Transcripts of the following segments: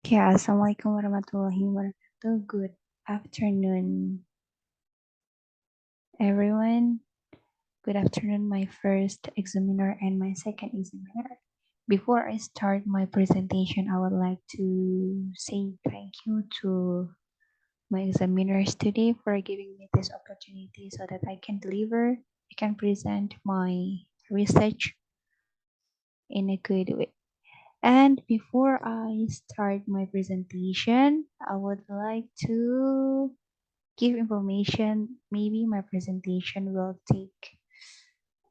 Okay, Assalamualaikum warahmatullahi wabarakatuh. Good afternoon, everyone. Good afternoon, my first examiner and my second examiner. Before I start my presentation, I would like to say thank you to my examiners today for giving me this opportunity so that I can present my research in a good way. And before I start my presentation, I would like to give information. Maybe my presentation will take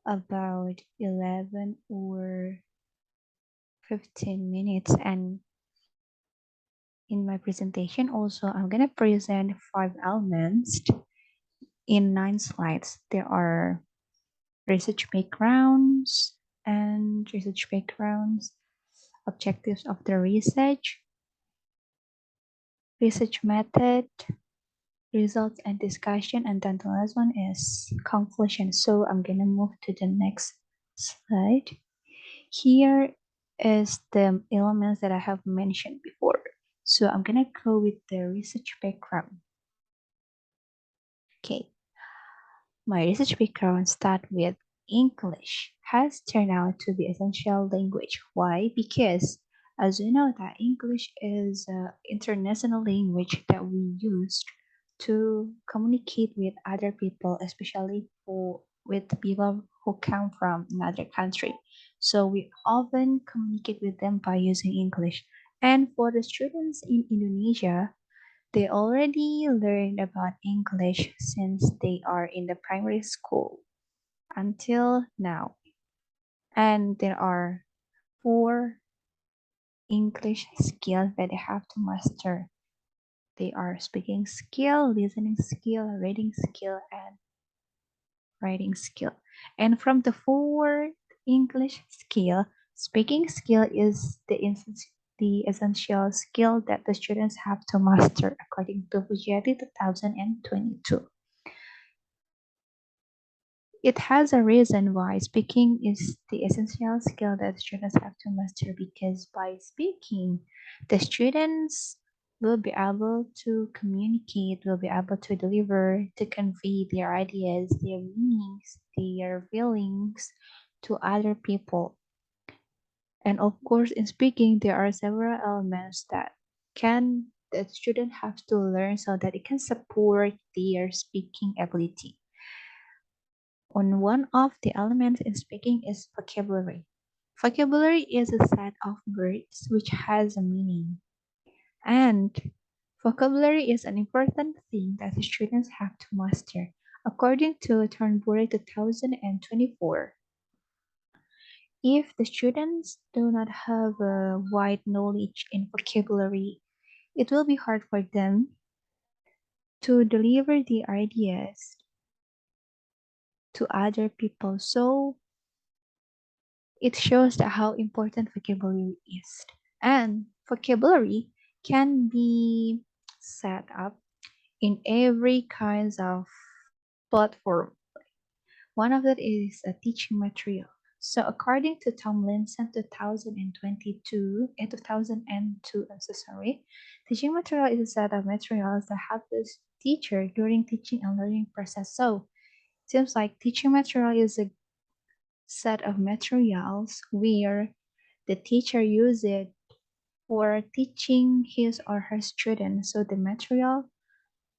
about 11 or 15 minutes. And in my presentation, also, I'm going to present 5 elements in 9 slides. There are research backgrounds objectives of the research method, results and discussion, and then the last one is conclusion. So I'm gonna move to the next slide. Here is the elements that I have mentioned before. So I'm gonna go with the research background. Okay, my research background start with English has turned out to be essential language. Why? Because as you know that English is an international language that we use to communicate with other people, especially with people who come from another country. So we often communicate with them by using English. And for the students in Indonesia, they already learned about English since they are in the primary school until now. And there are 4 English skills that they have to master. They are speaking skill, listening skill, reading skill, and writing skill. And from the 4 English skill, speaking skill is the essential skill that the students have to master according to Vujati 2022. It has a reason why speaking is the essential skill that students have to master, because by speaking, the students will be able to communicate, will be able to deliver, to convey their ideas, their meanings, their feelings to other people. And of course, in speaking, there are several elements that the student have to learn so that it can support their speaking ability. One of the elements in speaking is vocabulary. Vocabulary is a set of words which has a meaning. And vocabulary is an important thing that the students have to master. According to Turnbury 2024, if the students do not have a wide knowledge in vocabulary, it will be hard for them to deliver the ideas to other people. So it shows that how important vocabulary is. And vocabulary can be set up in every kinds of platform. One of that is a teaching material. So according to Tomlinson 2002, teaching material is a set of materials that help the teacher during teaching and learning process. So it seems like teaching material is a set of materials where the teacher uses it for teaching his or her students. So the material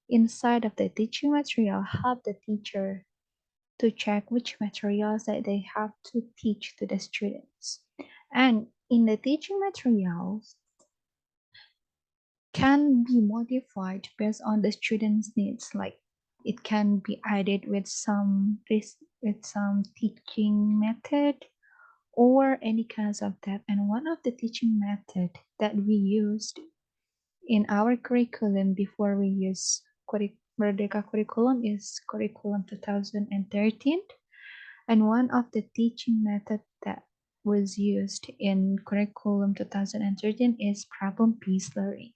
inside of the teaching material help the teacher to check which materials that they have to teach to the students. And in the teaching materials can be modified based on the students' needs. Like it can be added with some teaching method or any kinds of that. And one of the teaching method that we used in our curriculum before we use Merdeka curriculum is curriculum 2013. And one of the teaching method that was used in curriculum 2013 is problem-based learning.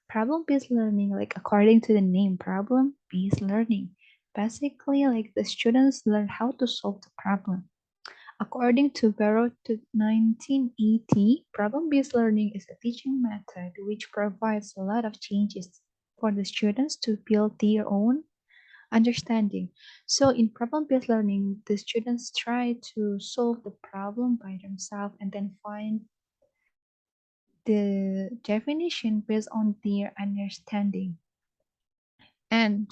Problem-based learning, like according to the name, problem-based learning. Basically, like the students learn how to solve the problem. According to Barrow to 1980, problem-based learning is a teaching method which provides a lot of changes for the students to build their own understanding. So in problem-based learning, the students try to solve the problem by themselves and then find the definition based on their understanding. And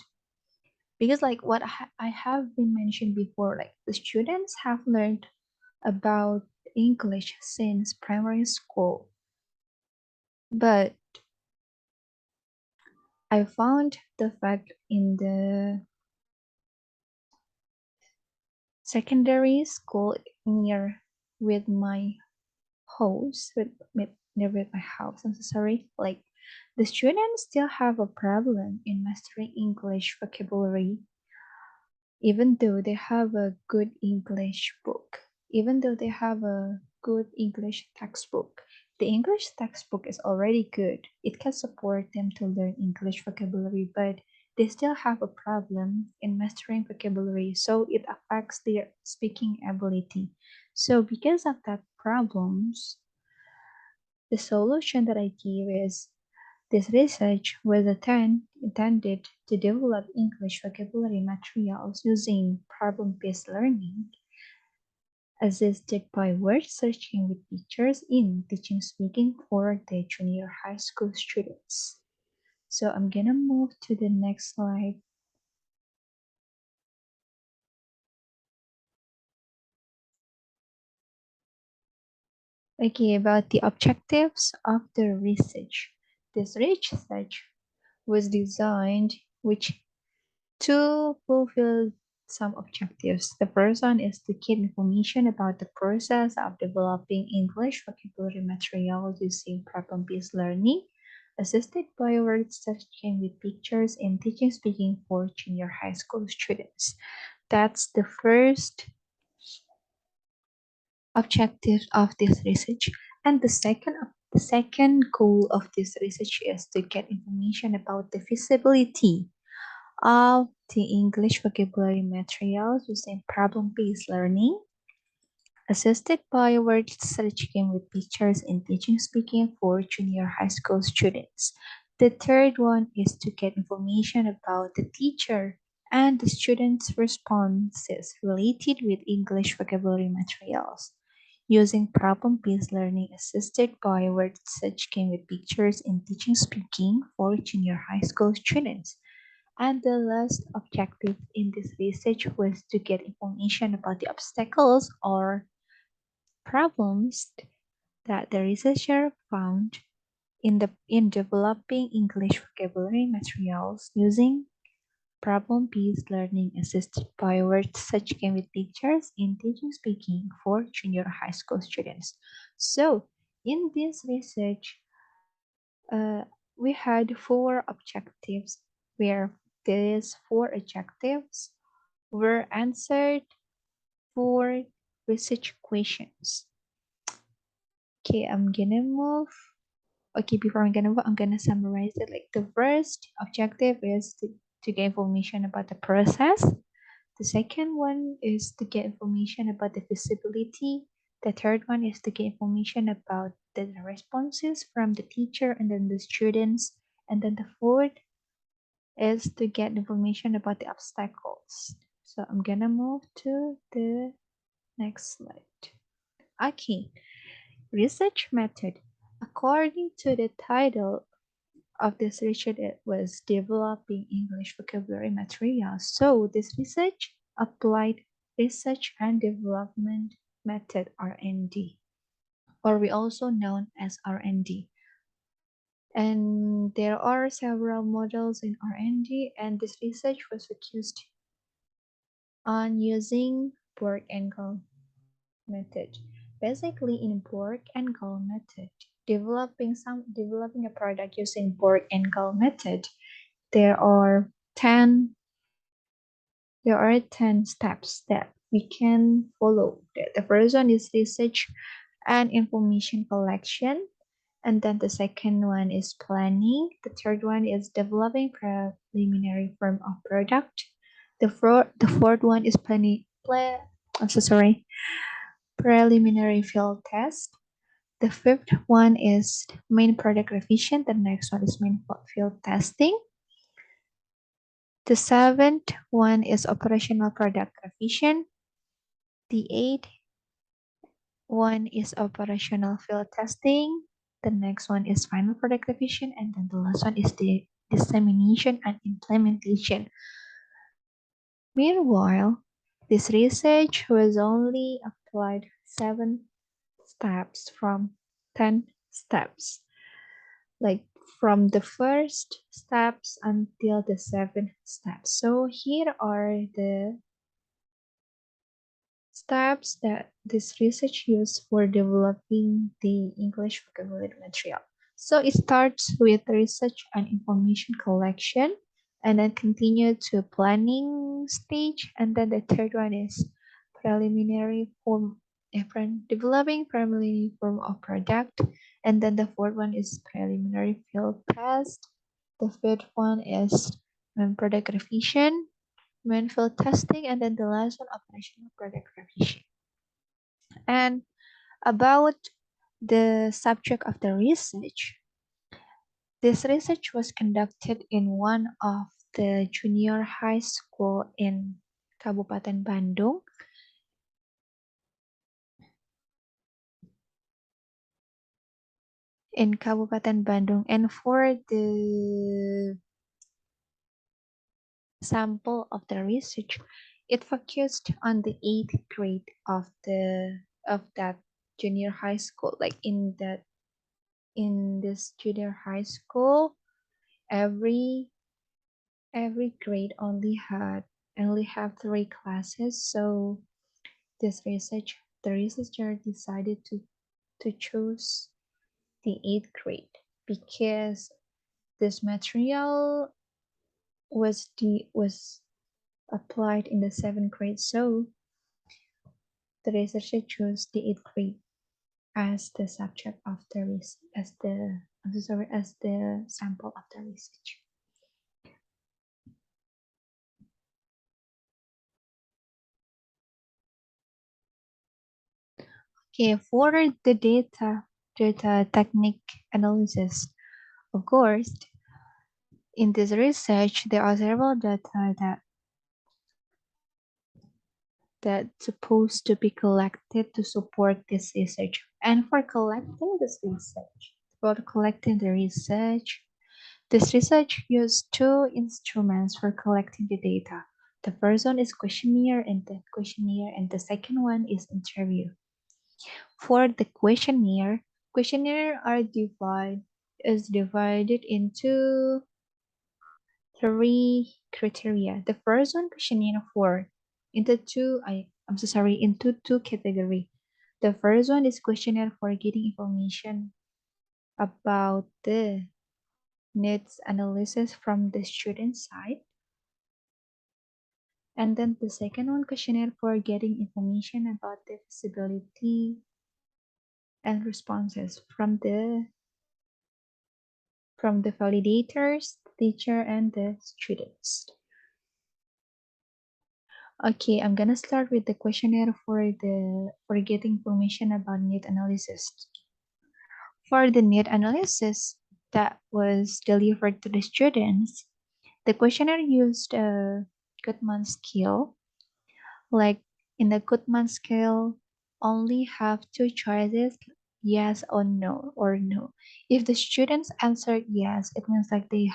because like what I have been mentioned before, like the students have learned about English since primary school, but I found the fact in the secondary school near with my house near with my house. I'm so sorry. Like the students still have a problem in mastering English vocabulary even though they have a good English book, even though they have a good English textbook. The English textbook is already good. It can support them to learn English vocabulary, but they still have a problem in mastering vocabulary, so it affects their speaking ability. So because of that problems, the solution that I give is this research was intended to develop English vocabulary materials using problem-based learning, assisted by word searching with pictures in teaching speaking for the junior high school students. So I'm gonna move to the next slide. Okay, about the objectives of the research. This research was designed which to fulfill some objectives. The first one is to get information about the process of developing English vocabulary material using problem-based learning, assisted by word searching with pictures and teaching speaking for junior high school students. That's the first objective of this research. And the second goal of this research is to get information about the feasibility of the English vocabulary materials using problem-based learning, assisted by word searching with pictures and teaching speaking for junior high school students. The third one is to get information about the teacher and the students' responses related with English vocabulary materials using problem-based learning assisted by word searching with pictures and teaching speaking for junior high school students. And the last objective in this research was to get information about the obstacles or problems that the researcher found in developing English vocabulary materials using problem-based learning assisted by word searching with pictures in teaching speaking for junior high school students. So in this research, uh, we had four objectives where these four objectives were answered for research questions. Okay, I'm gonna move. Okay, before I'm gonna move, I'm gonna summarize it. Like the first objective is to get information about the process. The second one is to get information about the feasibility. The third one is to get information about the responses from the teacher and then the students. And then the fourth is to get information about the obstacles. So I'm gonna move to the next slide. Okay, research method. According to the title of this research, it was developing English vocabulary materials. So this research applied research and development method R&D, or we also known as R&D. And there are several models in R&D, and this research was focused on using Borg and Gall method. Basically, in Borg and Gall method, developing a product using Borg and Gall method, there are 10 steps that we can follow. The first one is research and information collection, and then the second one is planning. The third one is developing preliminary form of product. The fourth one is I'm so sorry. preliminary field test. The fifth one is main product revision. The next one is main field testing. The seventh one is operational product revision. The eighth one is operational field testing. The next one is final product revision. And then the last one is the dissemination and implementation. Meanwhile, this research was only applied 7 steps from 10 steps, like from the first steps until the 7th steps. So here are the steps that this research used for developing the English vocabulary material. So it starts with research and information collection, and then continue to planning stage, and then the third one is preliminary form, developing preliminary form of product, and then the fourth one is preliminary field test. The fifth one is product revision, main field testing, and then the last one operational product revision. And about the subject of the research, this research was conducted in one of the junior high school in Kabupaten Bandung. And for the sample of the research, it focused on the 8th grade of that junior high school. Like in this junior high school, every grade only have 3 classes. So the researcher decided to choose the 8th grade because this material was applied in the 7th grade. So the researcher chose the 8th grade as the subject of the research, as the sample of the research. Okay, for the data technique analysis, of course, in this research, there are several data that's supposed to be collected to support this research. And for collecting this research used 2 instruments for collecting the data. The first one is questionnaire, and the second one is interview. For the questionnaire is divided into 3 criteria. The first one, questionnaire into two category. The first one is questionnaire for getting information about the needs analysis from the student side. And then the second one, questionnaire for getting information about the feasibility and responses from the validators, teacher, and the students. Okay, I'm gonna start with the questionnaire for getting information about need analysis. For the need analysis that was delivered to the students, the questionnaire used a Goodman scale. Like in the Goodman scale, only have 2 choices, yes or no, If the students answered yes, it means like they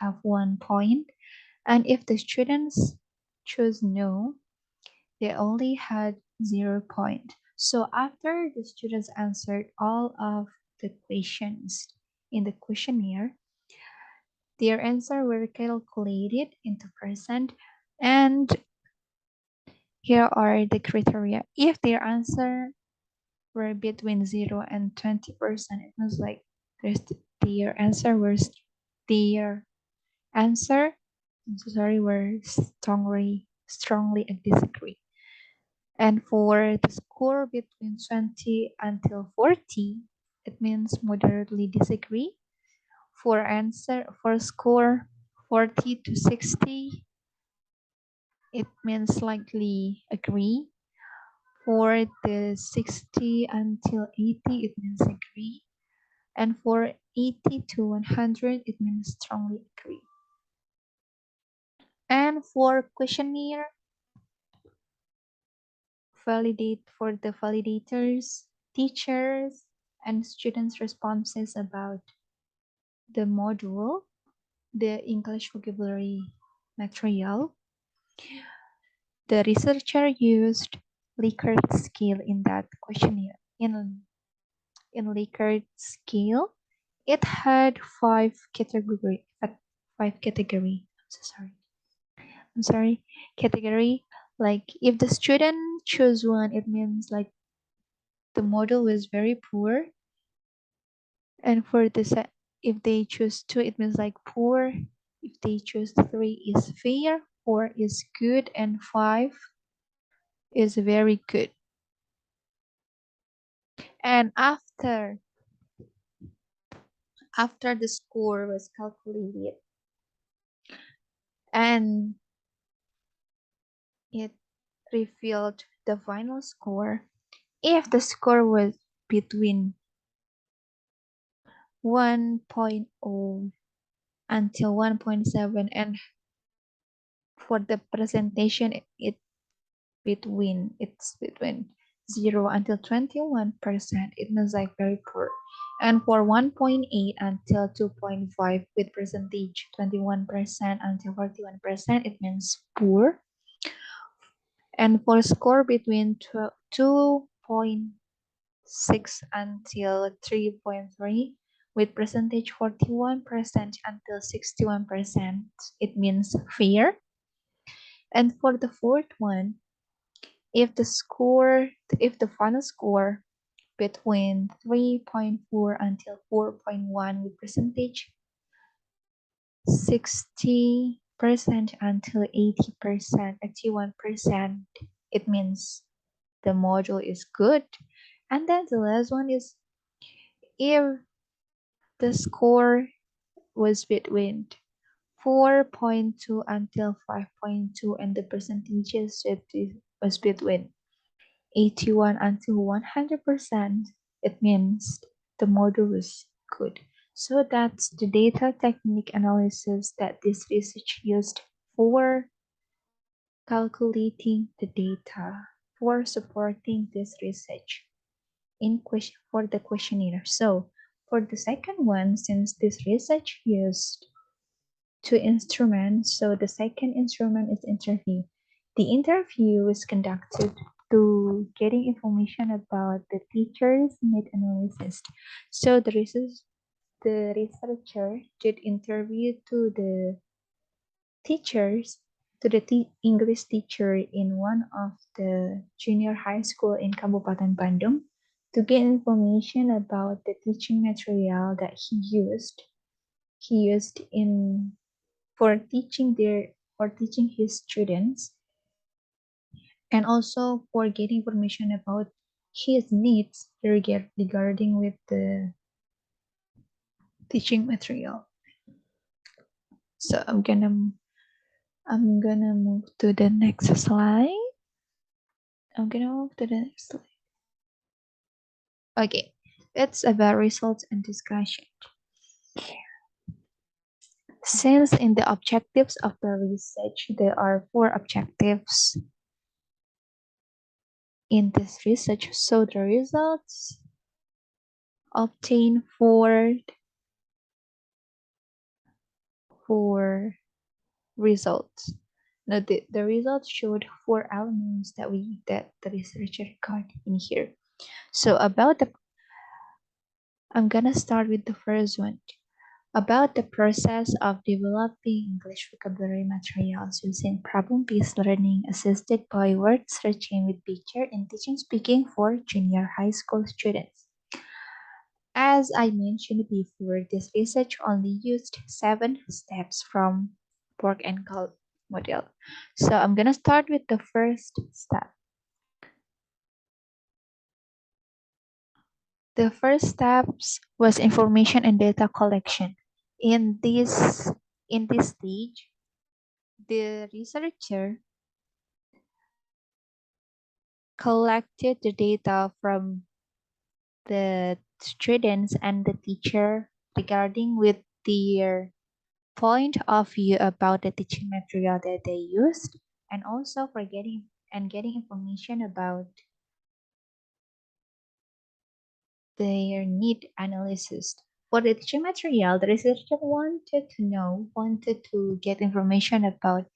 have 1 point. And if the students choose no, they only had 0 point. So after the students answered all of the questions in the questionnaire, their answer were calculated into percent, and here are the criteria. If their answer were between 0 and 20%, it means like their answer was their answer. I'm so sorry, were strongly disagree. And for the score between 20 until 40, it means moderately disagree. For score 40 to 60, it means slightly agree. For the 60 until 80, it means agree. And for 80 to 100, it means strongly agree. And for questionnaire, validate for the validators, teachers, and students' responses about the module, the English vocabulary material. The researcher used Likert scale in that questionnaire. In Likert scale, it had five category. I'm sorry. Category. Like if the student chose one, it means like the model was very poor. And for the if they choose two, it means like poor. If they choose three, is fair. Four is good, and five is very good. And after the score was calculated and it revealed the final score, if the score was between 1.0 until 1.7, and for the presentation it's between 0 until 21%, it means like very poor. And for 1.8 until 2.5 with percentage 21% until 41%, it means poor. And for score between 2.6 until 3.3 with percentage 41% until 61%, it means fair. And for the fourth one, if the final score between 3.4 until 4.1 with percentage 60% until 80%, 81%, it means the module is good. And then the last one is if the score was between 4.2 until 5.2 and the percentages was between 81 until 100%, it means the model was good. So that's the data technique analysis that this research used for calculating the data for supporting this research for the questionnaire. So for the second one, since this research used two instruments, so the second instrument is interview. The interview is conducted to getting information about the teacher's need analysis. So the researcher did interview to the teachers, to the English teacher in one of the junior high school in Kabupaten Bandung to get information about the teaching material that he used. He used in for teaching his students, and also for getting information about his needs regarding with the teaching material. So I'm gonna move to the next slide. Okay, it's about results and discussion. Since in the objectives of the research, there are 4 objectives in this research. So the results obtained for results. Now the results showed 4 elements that the researcher got in here. So I'm gonna start with the first one. About the process of developing English vocabulary materials using problem-based learning assisted by word searching with picture and teaching speaking for junior high school students. As I mentioned before, this research only used 7 steps from Borg and Galt model. So I'm gonna start with the first step. The first steps was information and data collection. In this stage, the researcher collected the data from the students and the teacher regarding with their point of view about the teaching material that they used, and also for getting information about their need analysis. For the teaching material, the researcher wanted to get information about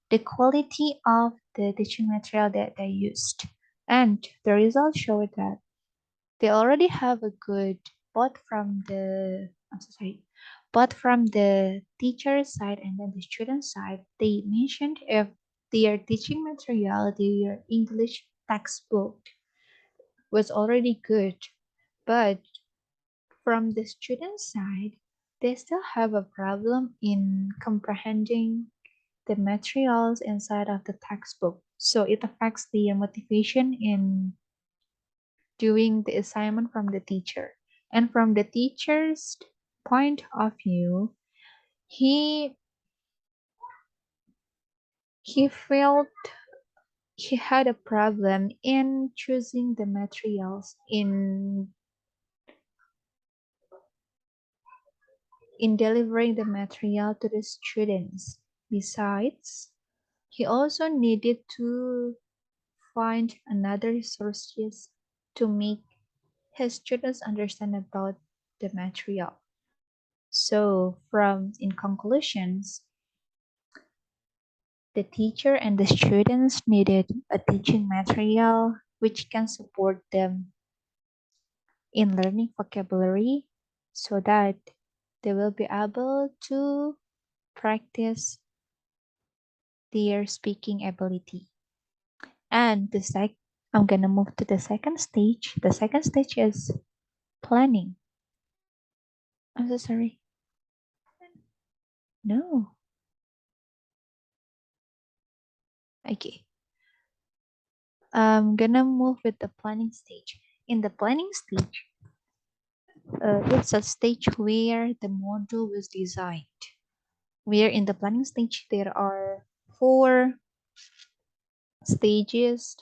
the quality of the teaching material that they used. And the results showed that they already have a good, both from the I'm so sorry, both from the teacher side and then the student side. They mentioned if their teaching material, their English textbook was already good, but from the student side, they still have a problem in comprehending the materials inside of the textbook. So it affects the motivation in doing the assignment from the teacher. And from the teacher's point of view, he he felt he had a problem in choosing the materials in delivering the material to the students. Besides, he also needed to find another sources to make his students understand about the material. So, from in conclusions, the teacher and the students needed a teaching material which can support them in learning vocabulary so that they will be able to practice their speaking ability. And I'm gonna move to the second stage. The second stage is planning. I'm so sorry. No. Okay. I'm gonna move with the planning stage. In the planning stage, it's a stage where the module was designed. Where in the planning stage there are four stages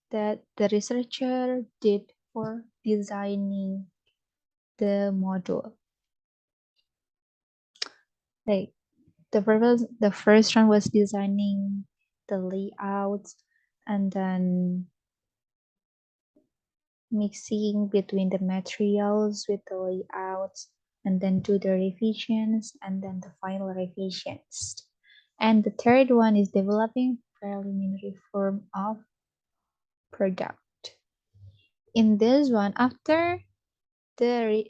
that the researcher did for designing the module. Like the first one was designing the layouts, and then mixing between the materials with the layouts, and then do the revisions, and then the final revisions. And the third one is developing preliminary form of product. In this one, after the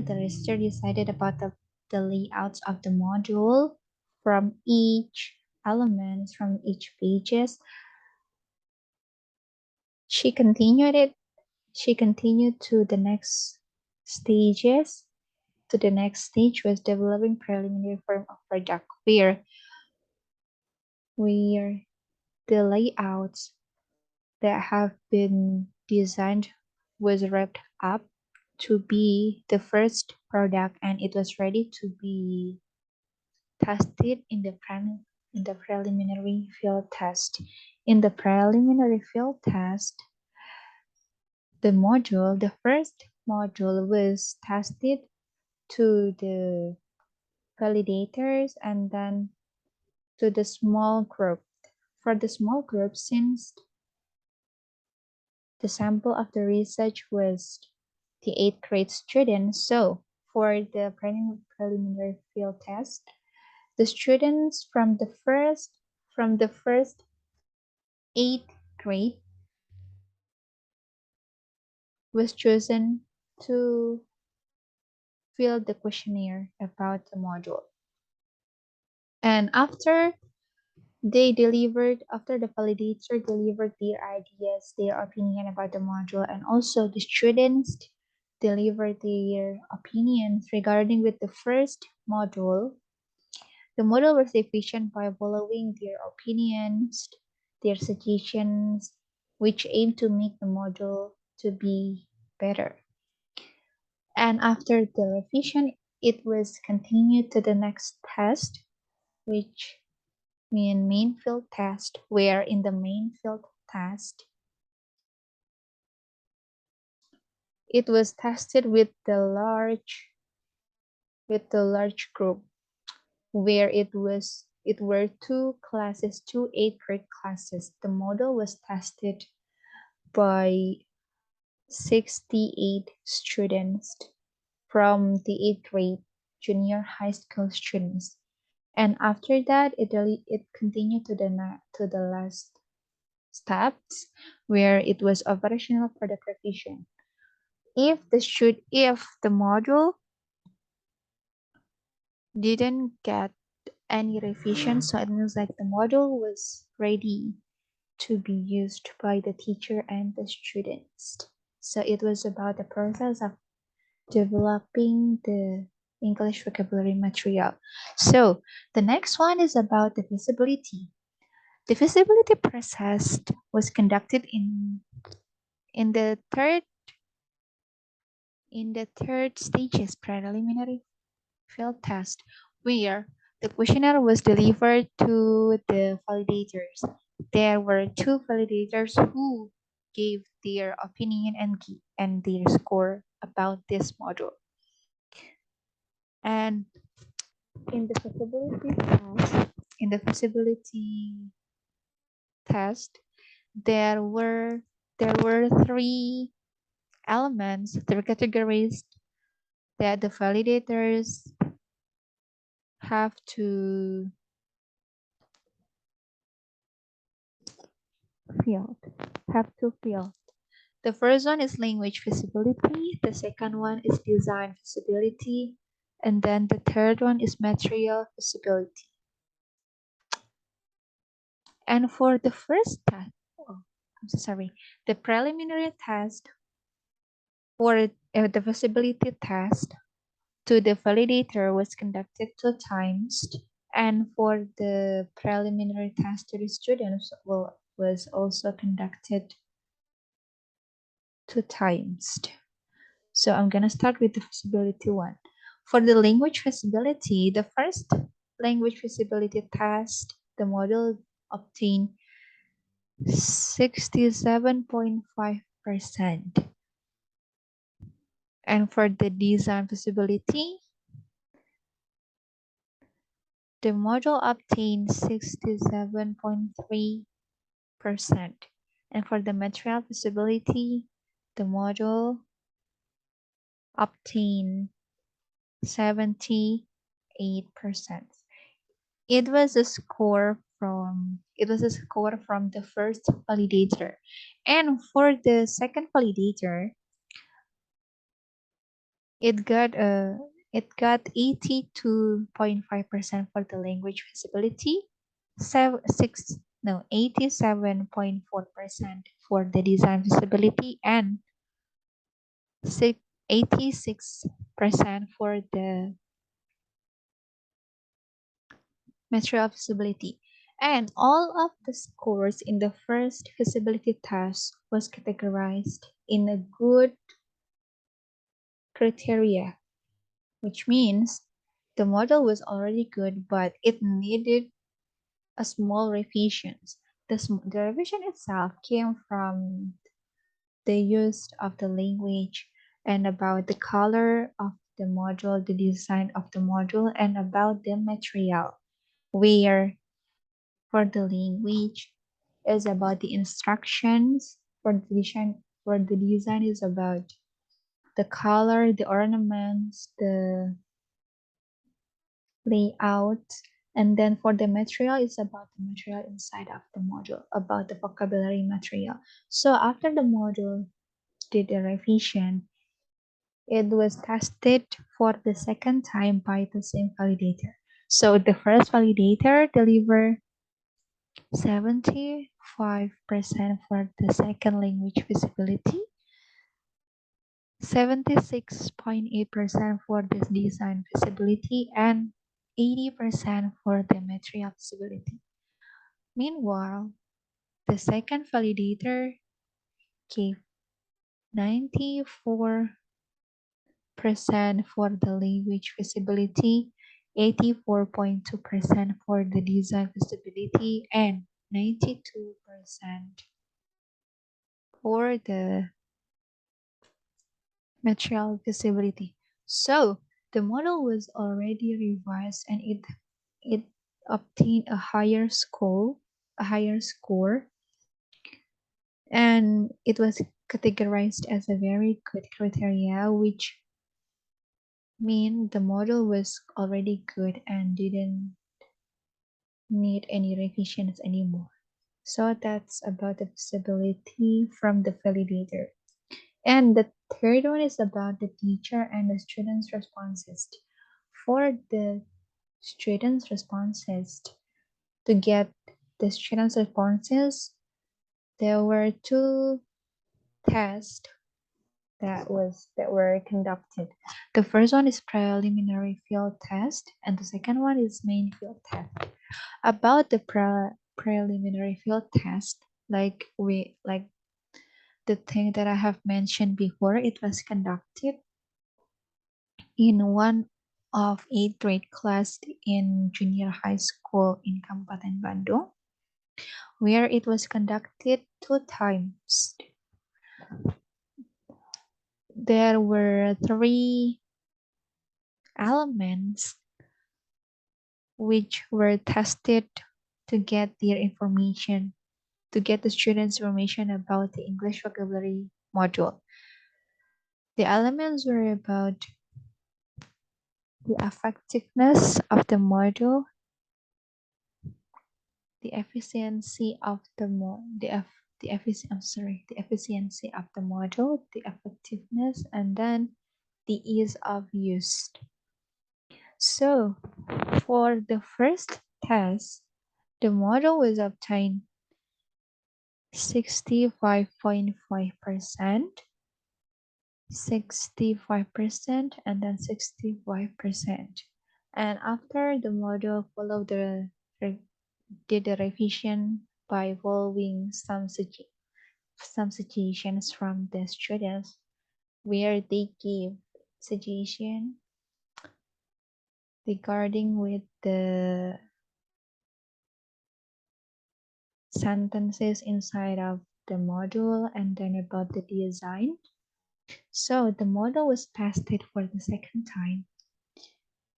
researcher decided about the layouts of the module from each elements from each pages, she continued it. She continued to the next stages. To the next stage was developing preliminary form of product where the layouts that have been designed was wrapped up to be the first product, and it was ready to be tested in the preliminary field test. In the preliminary field test, the first module was tested to the validators and then to the small group. For the small group, since the sample of the research was the 8th grade students, so for the preliminary field test, the students from the first 8th grade was chosen to fill the questionnaire about the module. And after the validator delivered their ideas, their opinion about the module, and also the students delivered their opinions regarding with the first module. The model was efficient by following their opinions, their suggestions, which aim to make the model to be better. And after the revision, it was continued to the next test, which mean main field test, where in the main field test, It was tested with the large group where it were two classes, two 8th grade classes. The model was tested by 68 students from the 8th grade junior high school students. And after that, it continued to the last steps where it was operational for the revision. If the module didn't get any revision, so it means like the module was ready to be used by the teacher and the students. So it was about the process of developing the English vocabulary material. So the next one is about the feasibility. The feasibility process was conducted in the third stages preliminary field test, where the questionnaire was delivered to the validators. There were two validators who gave their opinion and their score about this module. And in the feasibility test, there were three elements, three categories that the validators have to fill. The first one is language feasibility, the second one is design feasibility, and then the third one is material feasibility. And for the first test, the preliminary test for the feasibility test to the validator was conducted 2 times, and for the preliminary test to the students was also conducted 2 times. So I'm gonna start with the feasibility one. For the language feasibility, the first language feasibility test, the model obtained 67.5%. And for the design feasibility, the module obtained 67.3%. And for the material feasibility, the module obtained 78%. It was a score from the first validator. And for the second validator, it got 82.5% for the language feasibility, 87.4% for the design feasibility, and 86% for the material feasibility. And all of the scores in the first feasibility test was categorized in a good criteria, which means the model was already good, but it needed a small revisions. The revision itself came from the use of the language and about the color of the module, the design of the module, and about the material, where for the language is about the instructions, for the design is about the color, the ornaments, the layout, and then for the material, it's about the material inside of the module, about the vocabulary material. So after the module did a revision, it was tested for the second time by the same validator. So the first validator delivered 75% for the second language feasibility, 76.8% for the design feasibility, and 80% for the material feasibility. Meanwhile, the second validator gave 94% for the language feasibility, 84.2% for the design feasibility, and 92% for the material visibility. So the model was already revised and it obtained a higher score, and it was categorized as a very good criteria, which mean the model was already good and didn't need any revisions anymore. So that's about the visibility from the validator. And the third one is about the teacher and the student's responses. For the student's responses, to get the student's responses, there were two tests that were conducted. The first one is preliminary field test, and the second one is main field test. About the preliminary field test, like the thing that I have mentioned before, it was conducted in one of eighth grade class in junior high school in Kabupaten Bandung, where it was conducted two times. There were three elements which were tested to get their information, to get the students' information about the English vocabulary module. The elements were about the effectiveness of the module, the efficiency of the mo the eff the effic I'm sorry, the efficiency of the module, the effectiveness, and then the ease of use. So for the first test, the model was obtained 65.5%, 65%, and then 65%. And after the model followed did the revision by following some suggestions from the students, where they give suggestion regarding with the sentences inside of the module and then about the design. So the model was tested for the second time,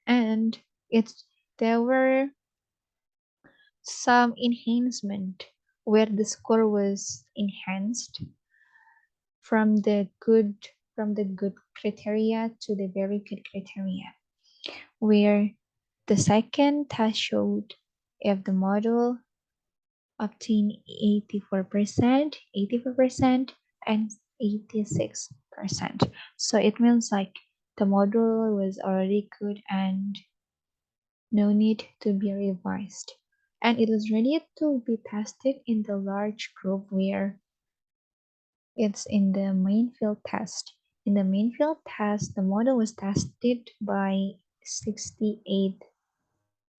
and it's there were some enhancement where the score was enhanced from the good from the good criteria to the very good criteria, where the second test showed if the model obtained 84%, and 86%. So it means like the model was already good and no need to be revised. And it was ready to be tested in the large group where it's in the main field test. In the main field test, the model was tested by 68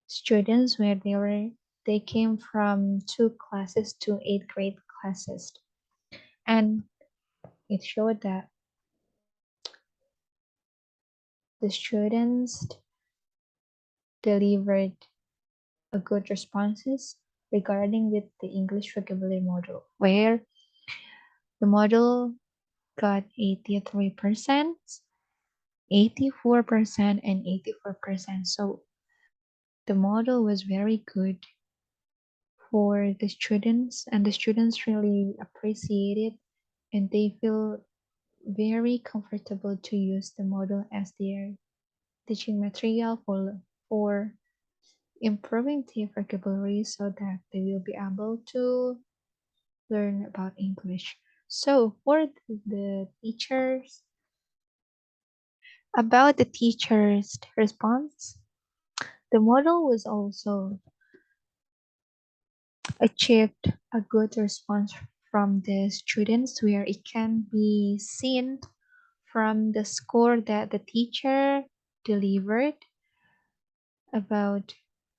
students where they came from two classes to eighth grade classes. And it showed that the students delivered a good responses regarding with the English vocabulary model, where the model got 83%, 84%, and 84%. So the model was very good for the students, and the students really appreciate it, and they feel very comfortable to use the model as their teaching material for improving their vocabulary so that they will be able to learn about English. So for the teachers, about the teacher's response, the model was also achieved a good response from the students, where it can be seen from the score that the teacher delivered about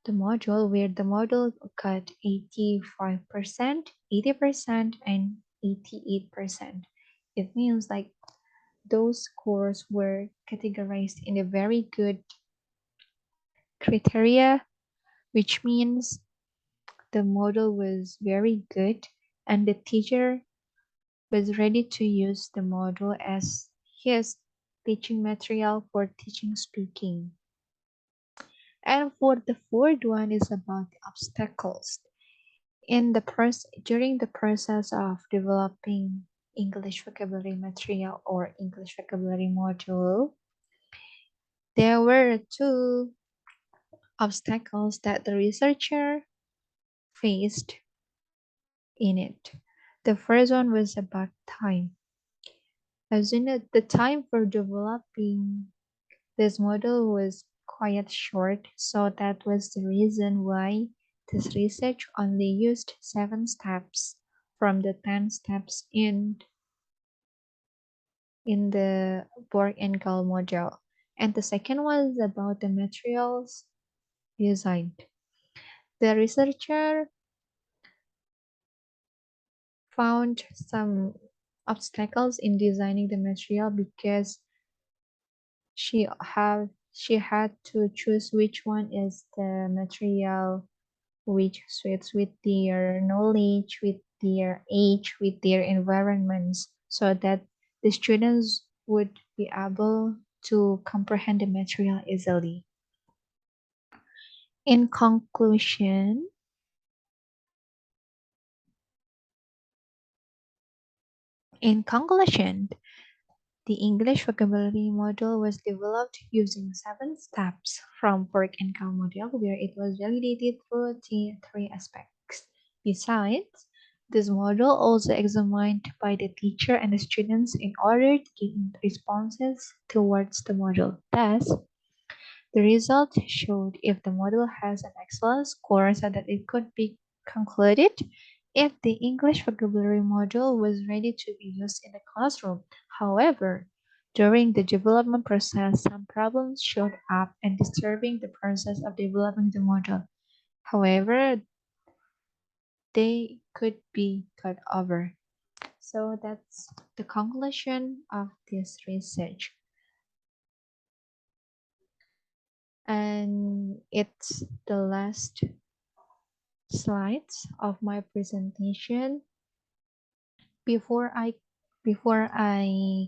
the module, where the module got 85%, 80%, and 88%. It means like those scores were categorized in a very good criteria, which means the model was very good and the teacher was ready to use the model as his teaching material for teaching speaking. And for the fourth one is about the obstacles. During the process of developing English vocabulary material or English vocabulary module, there were two obstacles that the researcher faced in it. The first one was about time. As you know, the time for developing this model was quite short, so that was the reason why this research only used 7 steps from the 10 steps in the Borg and Gall model. And the second was about the materials designed. The researcher found some obstacles in designing the material because she had to choose which one is the material which suits with their knowledge, with their age, with their environments, so that the students would be able to comprehend the material easily. In conclusion, the English vocabulary model was developed using 7 steps from Borg and Cal model, where it was validated through the 3 aspects. Besides, this model also examined by the teacher and the students in order to gain responses towards the model. Thus, the result showed if the model has an excellent score so that it could be concluded if the English vocabulary module was ready to be used in the classroom. However, during the development process, some problems showed up and disturbing the process of developing the model. However, they could be got over. So that's the conclusion of this research. And it's the last slides of my presentation. Before I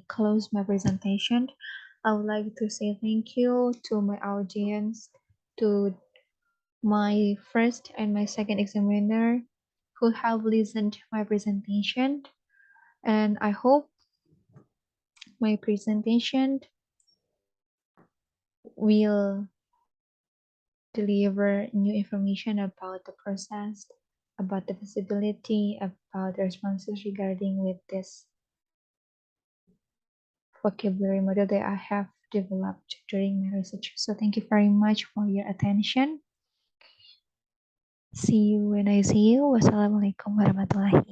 close my presentation, I would like to say thank you to my audience, to my first and my second examiner who have listened to my presentation, and I hope my presentation will deliver new information about the process, about the feasibility, about the responses regarding with this vocabulary model that I have developed during my research. So thank you very much for your attention. See you when I see you. Wassalamualaikum warahmatullahi